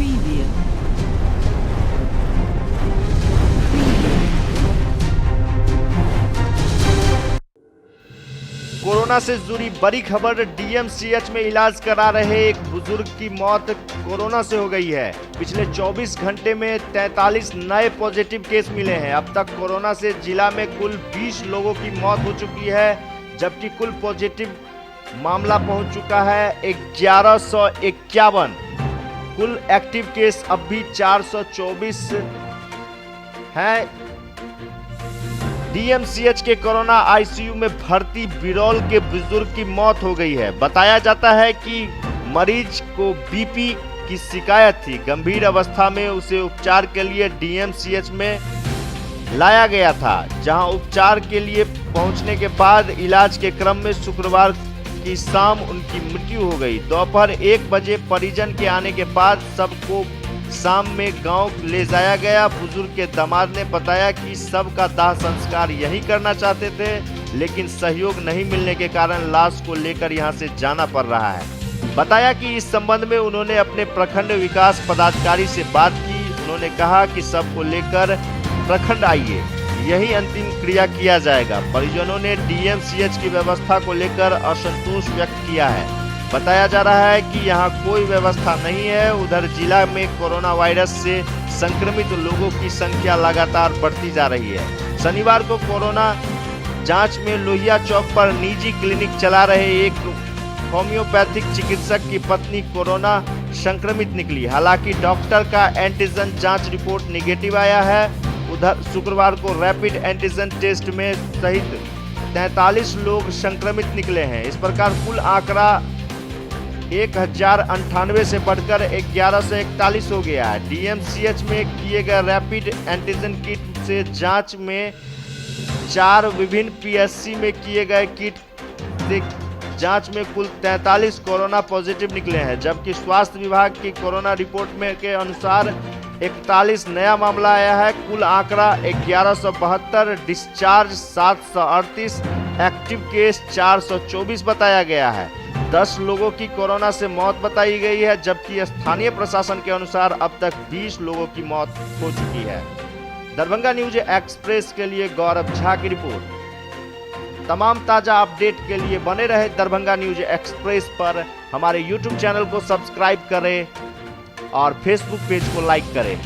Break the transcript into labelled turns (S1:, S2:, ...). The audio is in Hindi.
S1: Preview.
S2: कोरोना से जुड़ी बड़ी खबर। डीएमसीएच में इलाज करा रहे एक बुजुर्ग की मौत कोरोना से हो गई है। पिछले 24 घंटे में 43 नए पॉजिटिव केस मिले हैं। अब तक कोरोना से जिला में कुल 20 लोगों की मौत हो चुकी है, जबकि कुल पॉजिटिव मामला पहुंच चुका है 1151। कुल एक्टिव केस अब भी 424 हैं। डीएमसीएच के कोरोना आईसीयू में भर्ती बिरौल के बुजुर्ग की मौत हो गई है। बताया जाता है कि मरीज को बीपी की शिकायत थी। गंभीर अवस्था में उसे उपचार के लिए डीएमसीएच में लाया गया था, जहां उपचार के लिए पहुंचने के बाद इलाज के क्रम में शुक्रवार की शाम उनकी मृत्यु हो गई। दोपहर 1 बजे परिजन के आने के बाद सबको शाम में गांव ले जाया गया। बुजुर्ग के दामाद ने बताया कि शव का दाह संस्कार यही करना चाहते थे, लेकिन सहयोग नहीं मिलने के कारण लाश को लेकर यहां से जाना पड़ रहा है। बताया कि इस संबंध में उन्होंने अपने प्रखंड विकास पदाधिकारी से बात की। उन्होंने कहा कि शव को लेकर प्रखंड आइए, यही अंतिम क्रिया किया जाएगा। परिजनों ने डीएमसीएच की व्यवस्था को लेकर असंतोष व्यक्त किया है। बताया जा रहा है कि यहां कोई व्यवस्था नहीं है। उधर जिला में कोरोना वायरस से संक्रमित लोगों की संख्या लगातार बढ़ती जा रही है। शनिवार को कोरोना जांच में लोहिया चौक पर निजी क्लिनिक चला रहे एक होम्योपैथिक चिकित्सक की पत्नी कोरोना संक्रमित निकली। हालांकि डॉक्टर का एंटीजन जांच रिपोर्ट निगेटिव आया है। उधर शुक्रवार को रैपिड एंटीजन टेस्ट में सहित 43 लोग संक्रमित निकले हैं। इस प्रकार कुल आंकड़ा 1098 से बढ़कर 1141 हो गया है। डीएमसीएच में किए गए रैपिड एंटीजन किट से जांच में 4 विभिन्न पीएससी में किए गए किट से जांच में कुल 43 कोरोना पॉजिटिव निकले हैं, जबकि स्वास्थ्य विभाग की कोरोना रिपोर्ट में के अनुसार 41 नया मामला आया है। कुल आंकड़ा 1172, डिस्चार्ज 738, एक्टिव केस 424 बताया गया है। 10 लोगों की कोरोना से मौत बताई गई है, जबकि स्थानीय प्रशासन के अनुसार अब तक 20 लोगों की मौत हो चुकी है। दरभंगा न्यूज एक्सप्रेस के लिए गौरव झा की रिपोर्ट। तमाम ताजा अपडेट के लिए बने रहे दरभंगा न्यूज एक्सप्रेस पर। हमारे यूट्यूब चैनल को सब्सक्राइब करें और फेसबुक पेज को लाइक करें।